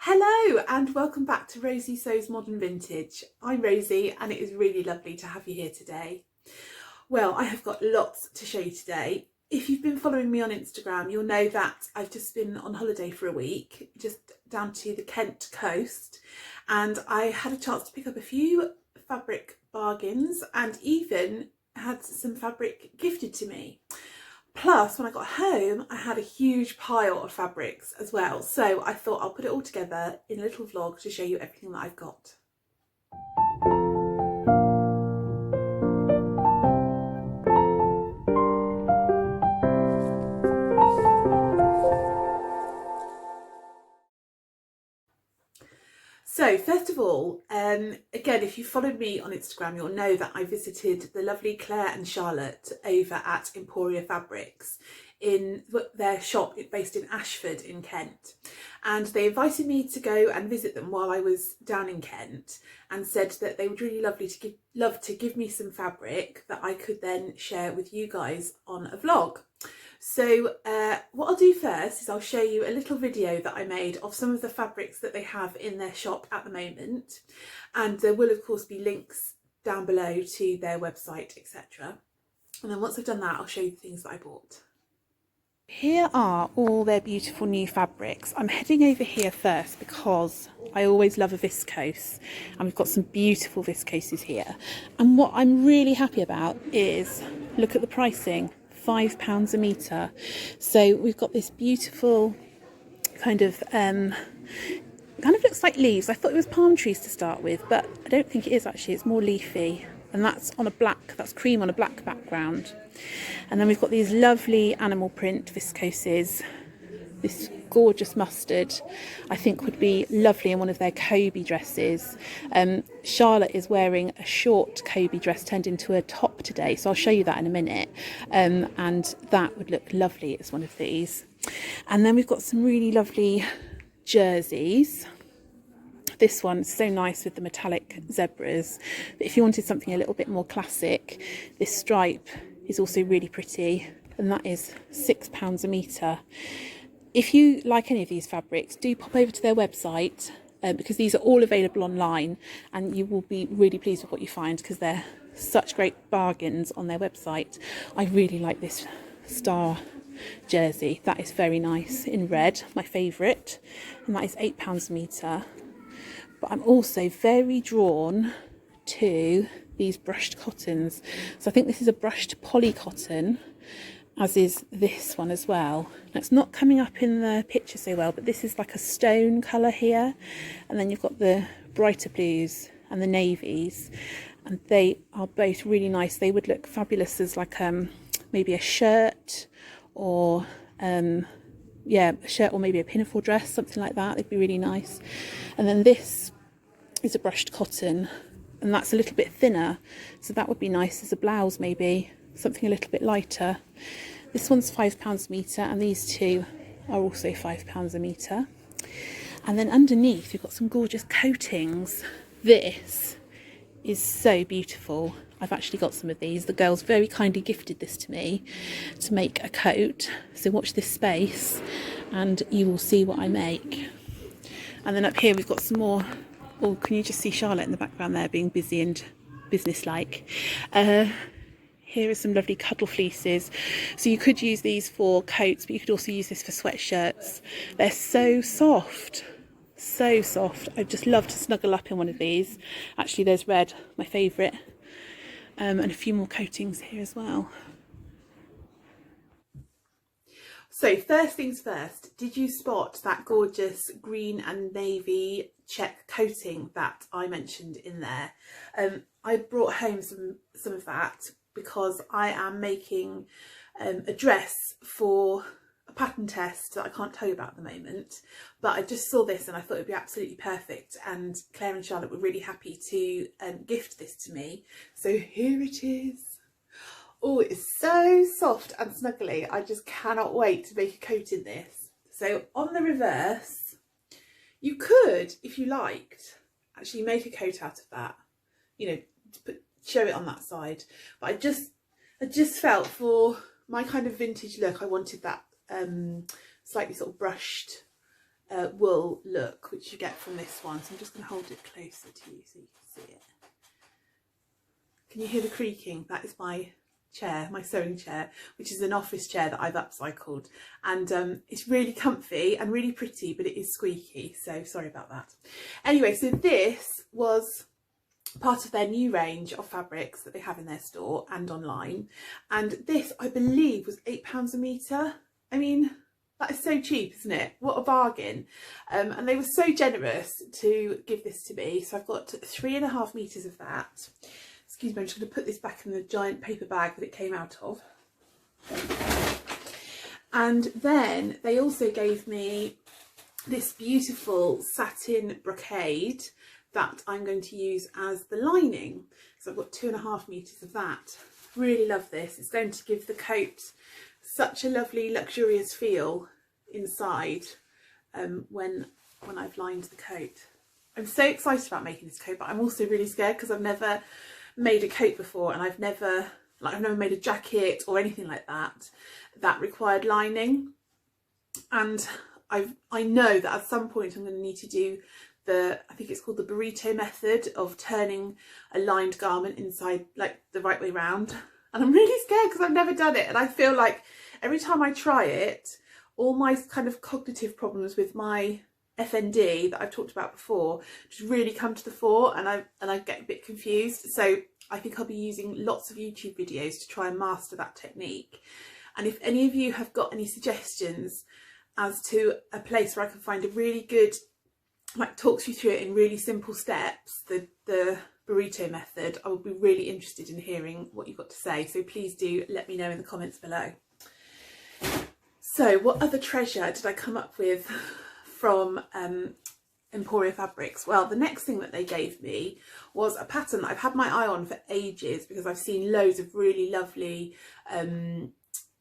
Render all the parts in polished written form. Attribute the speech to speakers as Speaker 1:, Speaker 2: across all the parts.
Speaker 1: Hello and welcome back to Rosie Sews Modern Vintage. I'm Rosie and it is really lovely to have you here today. Well, I have got lots to show you today. If you've been following me on Instagram, you'll know that I've just been on holiday for a week, just down to the Kent coast, and I had a chance to pick up a few fabric bargains and even had some fabric gifted to me. Plus, when I got home, I had a huge pile of fabrics as well. So I thought I'll put it all together in a little vlog to show you everything that I've got. So first of all, again, if you followed me on Instagram, you'll know that I visited the lovely Claire and Charlotte over at Emporia Fabrics in their shop based in Ashford in Kent. And they invited me to go and visit them while I was down in Kent and said that they would really love to give me some fabric that I could then share with you guys on a vlog. So what I'll do first is I'll show you a little video that I made of some of the fabrics that they have in their shop at the moment, and there will of course be links down below to their website, etc. And then once I've done that, I'll show you the things that I bought. Here are all their beautiful new fabrics. I'm heading over here first because I always love a viscose, and we've got some beautiful viscoses here. And what I'm really happy about is, look at the pricing. £5 a metre. So we've got this beautiful kind of looks like leaves. I thought it was palm trees to start with, but I don't think it is actually. It's more leafy, and that's on a black, that's cream on a black background. And then we've got these lovely animal print viscoses. This gorgeous mustard I think would be lovely in one of their Kobe dresses. Charlotte is wearing a short Kobe dress turned into a top today, so I'll show you that in a minute, and that would look lovely as one of these. And then we've got some really lovely jerseys. This one's so nice with the metallic zebras, but if you wanted something a little bit more classic, this stripe is also really pretty, and that is £6 a metre. If you like any of these fabrics, do pop over to their website, because these are all available online, and you will be really pleased with what you find because they're such great bargains on their website. I really like this star jersey. That is very nice in red, my favourite, and that is £8 a metre. But I'm also very drawn to these brushed cottons. So I think this is a brushed poly cotton, as is this one as well. Now, it's not coming up in the picture so well, but this is like a stone colour here, and then you've got the brighter blues and the navies, and they are both really nice. They would look fabulous as like maybe a shirt, or a shirt, or maybe a pinafore dress, something like that. They'd be really nice. And then this is a brushed cotton, and that's a little bit thinner, so that would be nice as a blouse, maybe something a little bit lighter. This one's £5 a metre, and these two are also £5 a metre. And then underneath we've got some gorgeous coatings. This is so beautiful. I've actually got some of these. The girls very kindly gifted this to me to make a coat, so watch this space and you will see what I make. And then up here we've got some more. Oh, can you just see Charlotte in the background there being busy and businesslike? Here are some lovely cuddle fleeces. So you could use these for coats, but you could also use this for sweatshirts. They're so soft, so soft. I'd just love to snuggle up in one of these. Actually, there's red, my favourite, and a few more coatings here as well. So first things first, did you spot that gorgeous green and navy Czech coating that I mentioned in there? I brought home some of that because I am making a dress for a pattern test that I can't tell you about at the moment, but I just saw this and I thought it'd be absolutely perfect, and Claire and Charlotte were really happy to gift this to me. So here it is. Oh, it's so soft and snuggly. I just cannot wait to make a coat in this. So on the reverse, you could, if you liked, actually make a coat out of that, you know, show it on that side. But I just felt for my kind of vintage look, I wanted that slightly sort of brushed wool look, which you get from this one. So I'm just going to hold it closer to you so you can see it. Can you hear the creaking? That is my chair, my sewing chair, which is an office chair that I've upcycled, and it's really comfy and really pretty, but it is squeaky, so sorry about that. Anyway, so this was part of their new range of fabrics that they have in their store and online, and this, I believe, was £8 a metre. I mean, that is so cheap, isn't it? What a bargain. And they were so generous to give this to me, so I've got 3.5 metres of that. Excuse me, I'm just going to put this back in the giant paper bag that it came out of. And then they also gave me this beautiful satin brocade that I'm going to use as the lining. So I've got 2.5 metres of that. Really love this. It's going to give the coat such a lovely luxurious feel inside when I've lined the coat. I'm so excited about making this coat, but I'm also really scared because I've never made a coat before, and I've never made a jacket or anything like that required lining, and I know that at some point I'm going to need to do I think it's called the burrito method of turning a lined garment inside, like the right way round, and I'm really scared because I've never done it, and I feel like every time I try it, all my kind of cognitive problems with my FND that I've talked about before just really come to the fore, and I get a bit confused. So I think I'll be using lots of YouTube videos to try and master that technique. And if any of you have got any suggestions as to a place where I can find a really good, like, talks you through it in really simple steps, the burrito method, I would be really interested in hearing what you've got to say. So please do let me know in the comments below. So what other treasure did I come up with from Emporia Fabrics? Well, the next thing that they gave me was a pattern that I've had my eye on for ages because I've seen loads of really lovely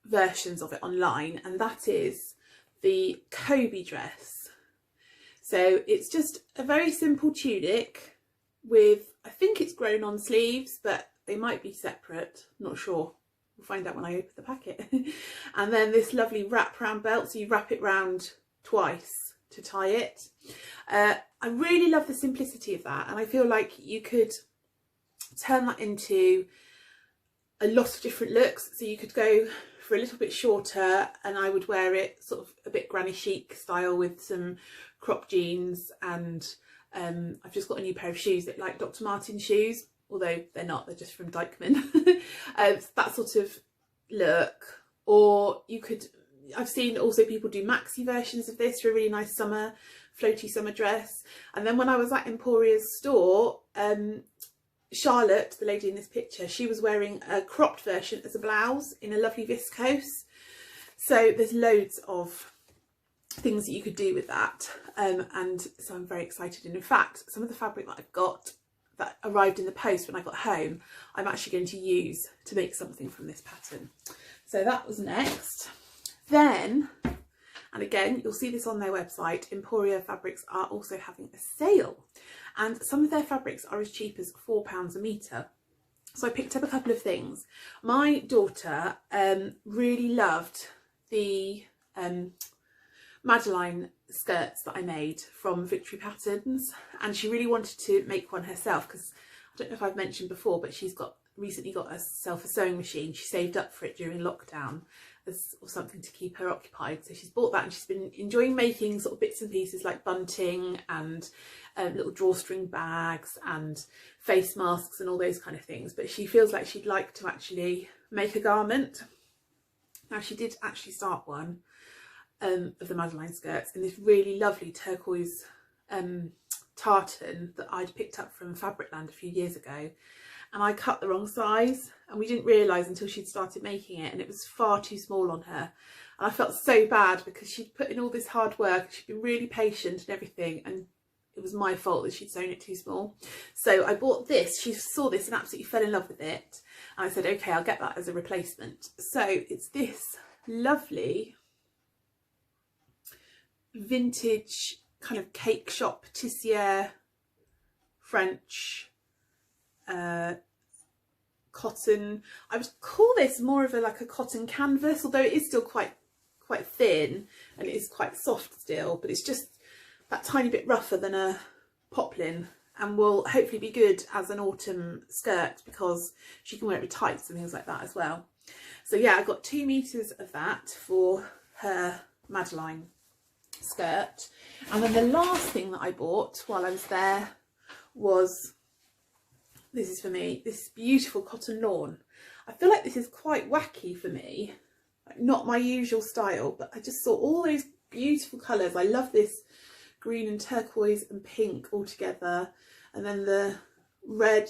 Speaker 1: versions of it online, and that is the Kobe dress. So it's just a very simple tunic with, I think it's grown on sleeves, but they might be separate, not sure. We'll find out when I open the packet. And then this lovely wrap round belt, so you wrap it round twice to tie it. I really love the simplicity of that, and I feel like you could turn that into a lot of different looks. So you could go for a little bit shorter, and I would wear it sort of a bit granny chic style with some crop jeans, and I've just got a new pair of shoes that like Dr. Martens shoes, although they're not, they're just from Dykeman. That sort of look. Or you could, I've seen also people do maxi versions of this for a really nice summer, floaty summer dress. And then when I was at Emporia's store, Charlotte, the lady in this picture, she was wearing a cropped version as a blouse in a lovely viscose. So there's loads of things that you could do with that, and so I'm very excited. And in fact, some of the fabric that I've got that arrived in the post when I got home, I'm actually going to use to make something from this pattern. So that was next. Then, and again, you'll see this on their website, Emporia Fabrics are also having a sale, and some of their fabrics are as cheap as £4 a metre. So I picked up a couple of things. My daughter really loved the Madeline skirts that I made from Victory Patterns, and she really wanted to make one herself because I don't know if I've mentioned before, but she's recently got herself a sewing machine. She saved up for it during lockdown or something to keep her occupied, so she's bought that, and she's been enjoying making sort of bits and pieces like bunting and little drawstring bags and face masks and all those kind of things. But she feels like she'd like to actually make a garment. Now, she did actually start one of the Madeline skirts in this really lovely turquoise tartan that I'd picked up from Fabricland a few years ago, and I cut the wrong size, and we didn't realise until she'd started making it, and it was far too small on her, and I felt so bad because she'd put in all this hard work, she'd been really patient and everything, and it was my fault that she'd sewn it too small. So I bought this. She saw this and absolutely fell in love with it, and I said, okay, I'll get that as a replacement. So it's this lovely vintage kind of cake shop patissiere French cotton. I would call this more of like a cotton canvas, although it is still quite thin and it is quite soft still, but it's just that tiny bit rougher than a poplin, and will hopefully be good as an autumn skirt because she can wear it with tights and things like that as well. So yeah, I got 2 meters of that for her Madeline skirt. And then the last thing that I bought while I was there was, this is for me, this beautiful cotton lawn. I feel like this is quite wacky for me, like not my usual style, but I just saw all those beautiful colours. I love this green and turquoise and pink all together, and then the red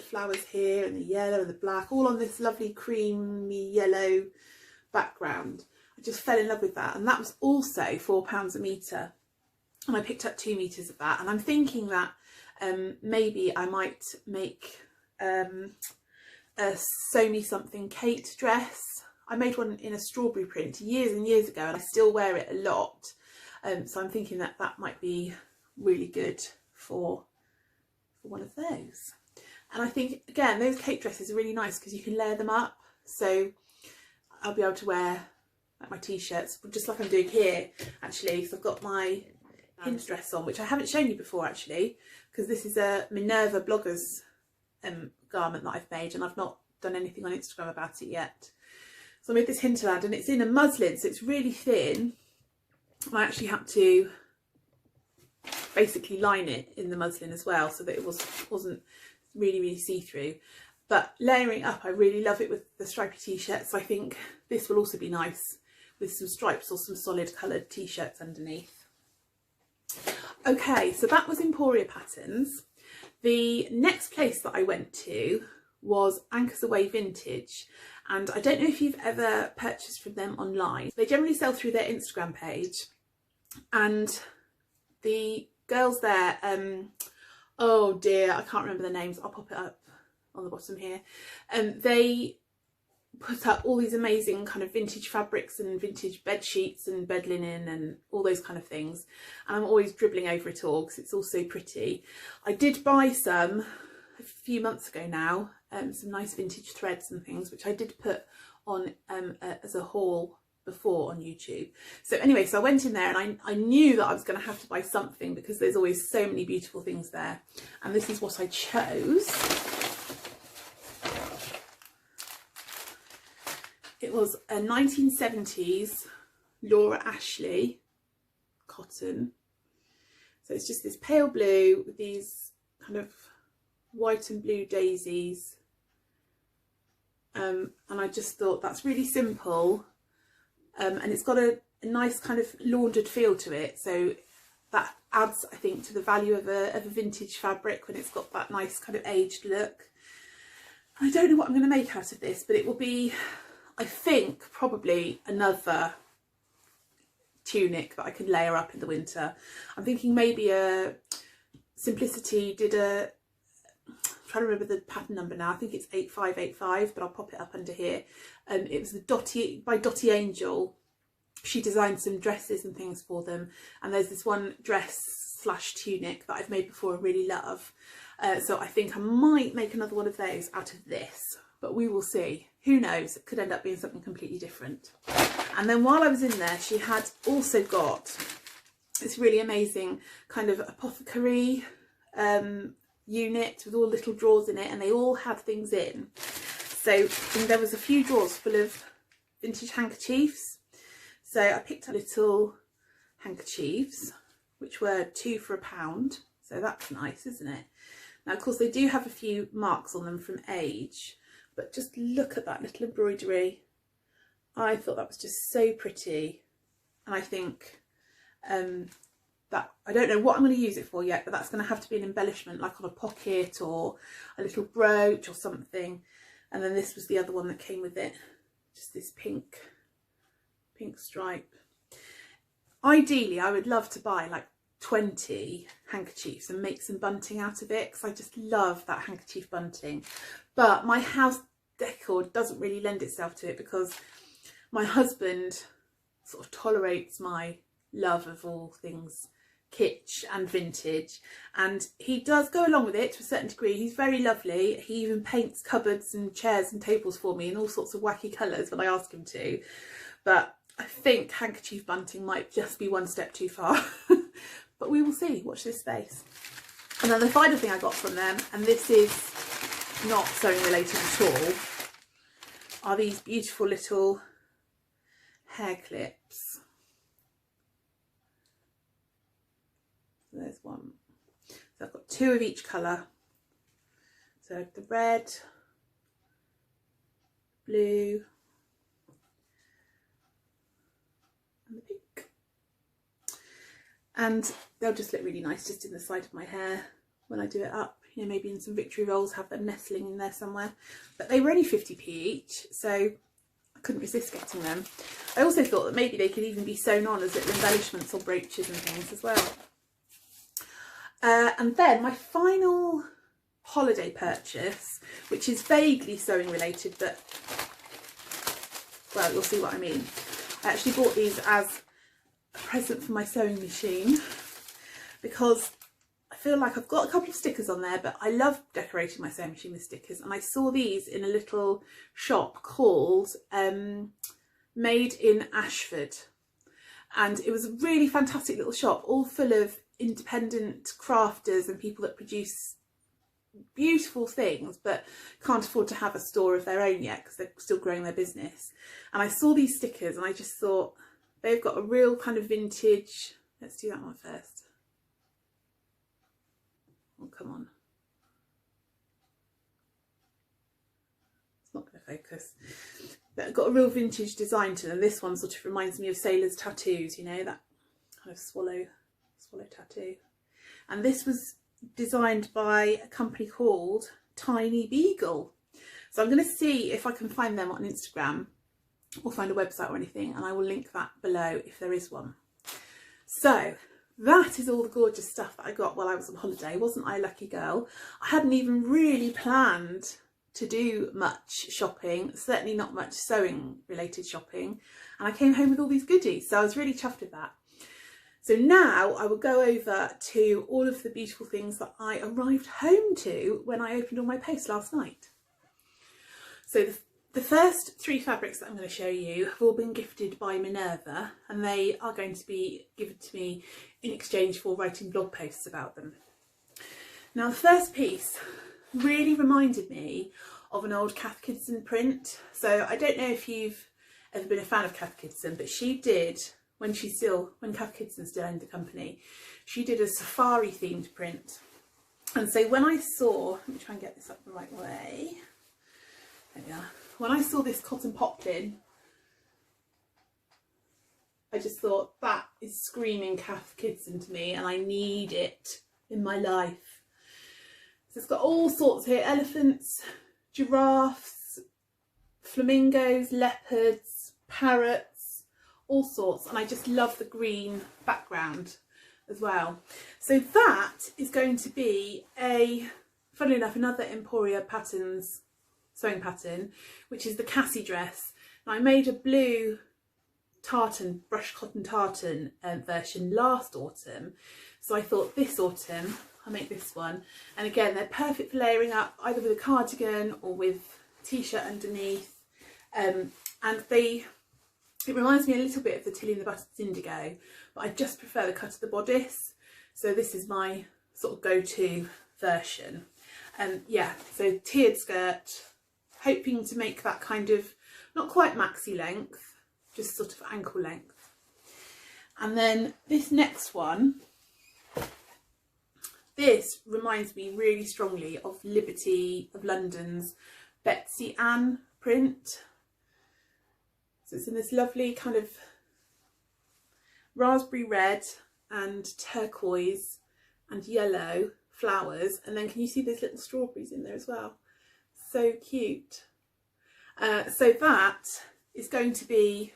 Speaker 1: flowers here, and the yellow and the black, all on this lovely creamy yellow background. I just fell in love with that, and that was also £4 a metre, and I picked up 2 meters of that. And I'm thinking that maybe I might make a Sew Me Something Kate dress. I made one in a strawberry print years and years ago, and I still wear it a lot. So I'm thinking that that might be really good for one of those. And I think, again, those Kate dresses are really nice because you can layer them up. So I'll be able to wear like my t-shirts, just like I'm doing here, actually. So I've got my hinge dress on, which I haven't shown you before, actually, because this is a Minerva bloggers garment that I've made, and I've not done anything on Instagram about it yet. So I made this hinterland, and it's in a muslin, so it's really thin. I actually had to basically line it in the muslin as well, so that it wasn't really see-through. But layering up, I really love it with the stripy t-shirts. I think this will also be nice with some stripes or some solid coloured t-shirts underneath. Okay, so that was Emporia Patterns. The next place that I went to was Aweigh Vintage, and I don't know if you've ever purchased from them online. They generally sell through their Instagram page, and the girls there, oh dear, I can't remember their names, I'll pop it up on the bottom here. They put up all these amazing kind of vintage fabrics and vintage bed sheets and bed linen and all those kind of things, and I'm always dribbling over it all because it's all so pretty. I did buy some a few months ago now, some nice vintage threads and things, which I did put on as a haul before on YouTube. So anyway, so I went in there, and I knew that I was going to have to buy something because there's always so many beautiful things there, and this is what I chose. It was a 1970s Laura Ashley cotton. So it's just this pale blue with these kind of white and blue daisies. And I just thought that's really simple. And it's got a nice kind of laundered feel to it. So that adds, I think, to the value of a vintage fabric when it's got that nice kind of aged look. I don't know what I'm going to make out of this, but it will be, I think, probably another tunic that I could layer up in the winter. I'm thinking maybe a Simplicity did a, I'm trying to remember the pattern number now, I think it's 8585, but I'll pop it up under here. It was the Dotty Angel. She designed some dresses and things for them, and there's this one dress / tunic that I've made before and really love. So I think I might make another one of those out of this, but we will see. Who knows, it could end up being something completely different. And then while I was in there, she had also got this really amazing kind of apothecary unit with all little drawers in it, and they all had things in. So there was a few drawers full of vintage handkerchiefs. So I picked up little handkerchiefs, which were 2 for £1. So that's nice, isn't it? Now, of course, they do have a few marks on them from age, but just look at that little embroidery. I thought that was just so pretty. And I think that, I don't know what I'm going to use it for yet, but that's going to have to be an embellishment, like on a pocket or a little brooch or something. And then this was the other one that came with it, just this pink stripe. Ideally, I would love to buy like 20 handkerchiefs and make some bunting out of it, because I just love that handkerchief bunting. But my house decor doesn't really lend itself to it, because my husband sort of tolerates my love of all things kitsch and vintage, and he does go along with it to a certain degree. He's very lovely. He even paints cupboards and chairs and tables for me in all sorts of wacky colours when I ask him to, but I think handkerchief bunting might just be one step too far. but we will see. Watch this space. And then the final thing I got from them, and this is not sewing related at all, are these beautiful little hair clips. So there's one. So I've got 2 of each colour. So the red, blue, and the pink. And they'll just look really nice just in the side of my hair when I do it up. You know, maybe in some victory rolls, have them nestling in there somewhere. But they were only 50p each, so I couldn't resist getting them. I also thought that maybe they could even be sewn on as little embellishments or brooches and things as well. And then my final holiday purchase, which is vaguely sewing related, but, well, you'll see what I mean. I actually bought these as a present for my sewing machine because I feel like I've got a couple of stickers on there, but I love decorating my sewing machine with stickers. And I saw these in a little shop called Made in Ashford. And it was a really fantastic little shop, all full of independent crafters and people that produce beautiful things but can't afford to have a store of their own yet because they're still growing their business. And I saw these stickers and I just thought they've got a real kind of vintage. Let's do that one first. Oh, come on. It's not going to focus. But I've got a real vintage design to them. This one sort of reminds me of sailors' tattoos, you know, that kind of swallow tattoo. And this was designed by a company called Tiny Beegle. So I'm going to see if I can find them on Instagram or find a website or anything, and I will link that below if there is one. So that is all the gorgeous stuff that I got while I was on holiday. Wasn't I a lucky girl? I hadn't even really planned to do much shopping, certainly not much sewing related shopping, and I came home with all these goodies, so I was really chuffed with that. So now I will go over to all of the beautiful things that I arrived home to when I opened all my post last night. So the first 3 fabrics that I'm going to show you have all been gifted by Minerva, and they are going to be given to me in exchange for writing blog posts about them. Now the first piece really reminded me of an old Cath Kidston print. So I don't know if you've ever been a fan of Cath Kidston, but she did, when Cath Kidston still owned the company, she did a safari themed print. And so when I saw, let me try and get this up the right way. There we are. When I saw this cotton poplin, I just thought that is screaming Cath Kidston to me, and I need it in my life. So it's got all sorts here: elephants, giraffes, flamingos, leopards, parrots, all sorts, and I just love the green background as well. So that is going to be funnily enough, another Emporia Patterns sewing pattern, which is the Cassie dress. Now I made a blue tartan, brushed cotton tartan version last autumn, so I thought this autumn I'll make this one. And again, they're perfect for layering up either with a cardigan or with t-shirt underneath, and it reminds me a little bit of the Tilly and the Buttons Indigo, but I just prefer the cut of the bodice, so this is my sort of go-to version. Yeah, so tiered skirt, hoping to make that kind of not quite maxi length, just sort of ankle length. And then this next one, this reminds me really strongly of Liberty of London's Betsy Ann print. So it's in this lovely kind of raspberry red and turquoise and yellow flowers, and then can you see those little strawberries in there as well? So cute. So that is going to be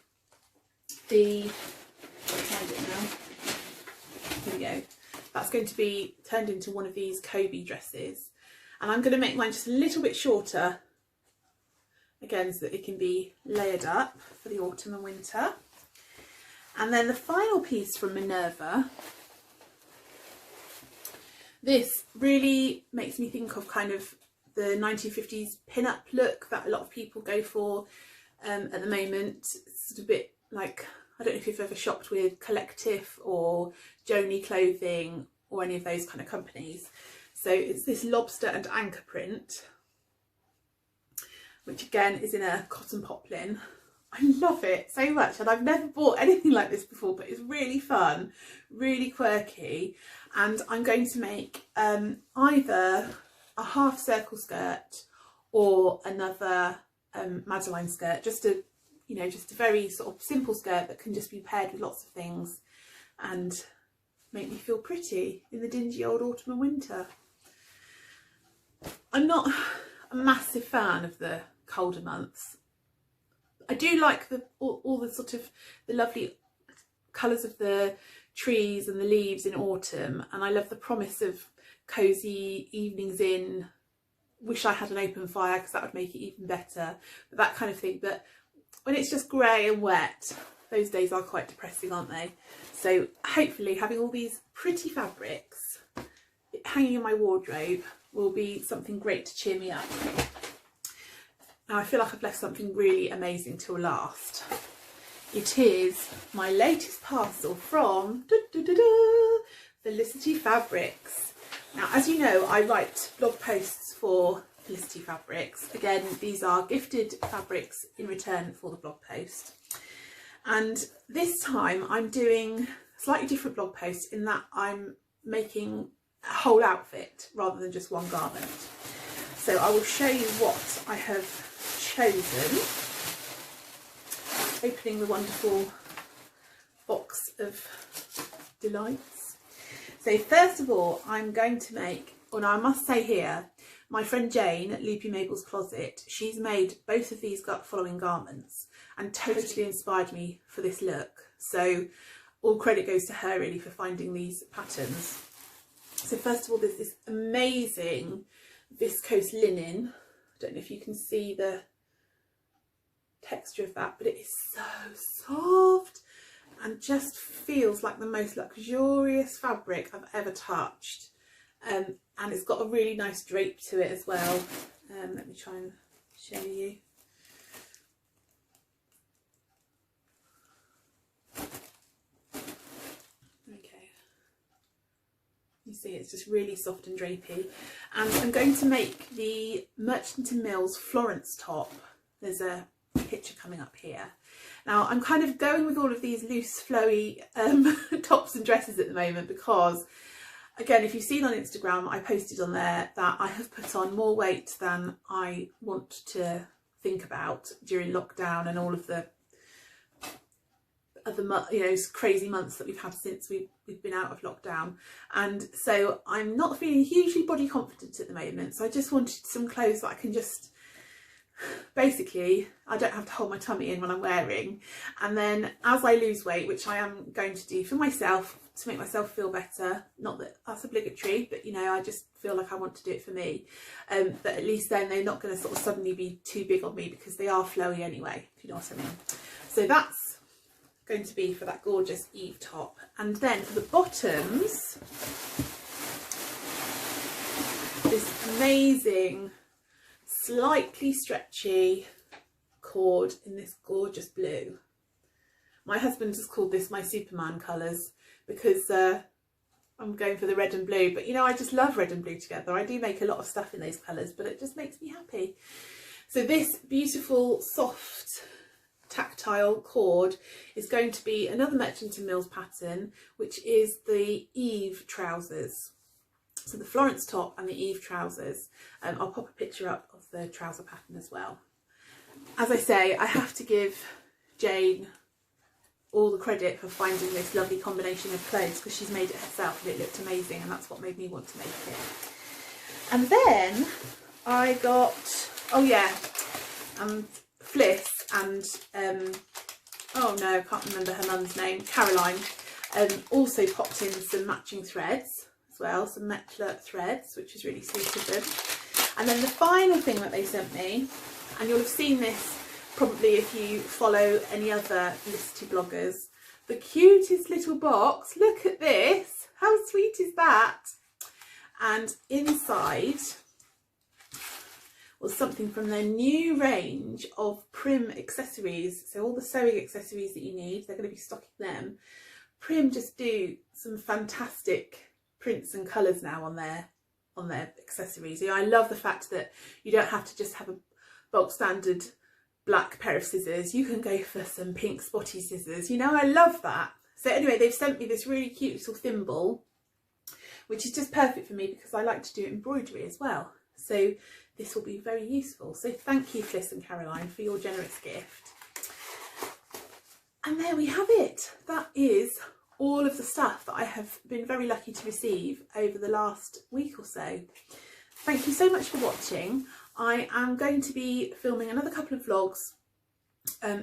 Speaker 1: the, find it now, here we go, that's going to be turned into one of these Kobe dresses, and I'm going to make mine just a little bit shorter again so that it can be layered up for the autumn and winter. And then the final piece from Minerva, this really makes me think of kind of the 1950s pin-up look that a lot of people go for at the moment. It's a bit like, I don't know if you've ever shopped with Collective or Joni Clothing or any of those kind of companies. So it's this lobster and anchor print, which again is in a cotton poplin. I love it so much, and I've never bought anything like this before, but it's really fun, really quirky. And I'm going to make either a half circle skirt or another Madeline skirt, just a very sort of simple skirt that can just be paired with lots of things and make me feel pretty in the dingy old autumn and winter. I'm not a massive fan of the colder months. I do like all the sort of the lovely colours of the trees and the leaves in autumn, and I love the promise of cosy evenings in. Wish I had an open fire because that would make it even better, but that kind of thing. But when it's just grey and wet, those days are quite depressing, aren't they? So hopefully having all these pretty fabrics hanging in my wardrobe will be something great to cheer me up. Now I feel like I've left something really amazing till last. It is my latest parcel from Felicity Fabrics. Now, as you know, I write blog posts for Felicity Fabrics. Again, these are gifted fabrics in return for the blog post. And this time I'm doing a slightly different blog post in that I'm making a whole outfit rather than just one garment. So I will show you what I have chosen. Opening the wonderful box of delights. So first of all, I'm going to make, well, now I must say here, my friend Jane at Loopy Mabel's Closet, she's made both of these following garments and totally inspired me for this look. So all credit goes to her really for finding these patterns. So first of all, there's this amazing viscose linen. I don't know if you can see the texture of that, but it is so soft and just feels like the most luxurious fabric I've ever touched. And it's got a really nice drape to it as well. Let me try and show you. Okay, you see it's just really soft and drapey. And I'm going to make the Merchant & Mills Florence top. There's a picture coming up here. Now I'm kind of going with all of these loose flowy tops and dresses at the moment because, again, if you've seen on Instagram, I posted on there that I have put on more weight than I want to think about during lockdown and all of the other, crazy months that we've had since we've been out of lockdown. And so I'm not feeling hugely body confident at the moment. So I just wanted some clothes that I can just, basically, I don't have to hold my tummy in when I'm wearing. And then as I lose weight, which I am going to do for myself, to make myself feel better, not that that's obligatory, but I just feel like I want to do it for me, that at least then they're not going to sort of suddenly be too big on me because they are flowy anyway, if you know what I mean. So that's going to be for that gorgeous Eve top. And then for the bottoms, this amazing slightly stretchy cord in this gorgeous blue. My husband has called this my Superman colours because I'm going for the red and blue, but I just love red and blue together. I do make a lot of stuff in those colours, but it just makes me happy. So this beautiful soft tactile cord is going to be another Merchant & Mills pattern, which is the Eve trousers. So the Florence top and the Eve trousers. I'll pop a picture up of the trouser pattern as well. As I say, I have to give Jane all the credit for finding this lovely combination of clothes because she's made it herself and it looked amazing, and that's what made me want to make it. And then I got, Fliss and, oh no, I can't remember her mum's name, Caroline, also popped in some matching threads as well, some Metler threads, which is really sweet of them. And then the final thing that they sent me, and you'll have seen this probably if you follow any other Felicity bloggers, the cutest little box. Look at this, how sweet is that? And inside was something from their new range of Prim accessories. So all the sewing accessories that you need, they're going to be stocking them. Prim just do some fantastic prints and colours now on their accessories. You know, I love the fact that you don't have to just have a bulk standard black pair of scissors. You can go for some pink spotty scissors. You know, I love that. So anyway, they've sent me this really cute little thimble, which is just perfect for me because I like to do embroidery as well. So this will be very useful. So thank you, Fliss and Caroline, for your generous gift. And there we have it. That is all of the stuff that I have been very lucky to receive over the last week or so. Thank you so much for watching. I am going to be filming another couple of vlogs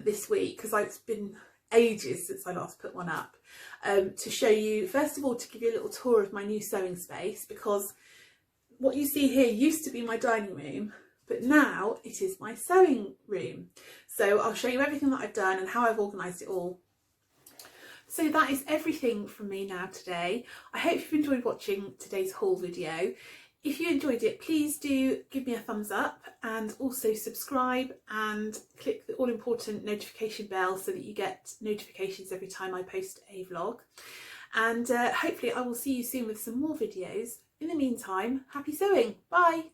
Speaker 1: this week because it's been ages since I last put one up, to show you, first of all, to give you a little tour of my new sewing space, because what you see here used to be my dining room, but now it is my sewing room. So I'll show you everything that I've done and how I've organised it all. So that is everything from me now today. I hope you've enjoyed watching today's haul video. If you enjoyed it, please do give me a thumbs up and also subscribe and click the all important notification bell so that you get notifications every time I post a vlog. And hopefully I will see you soon with some more videos. In the meantime, happy sewing. Bye.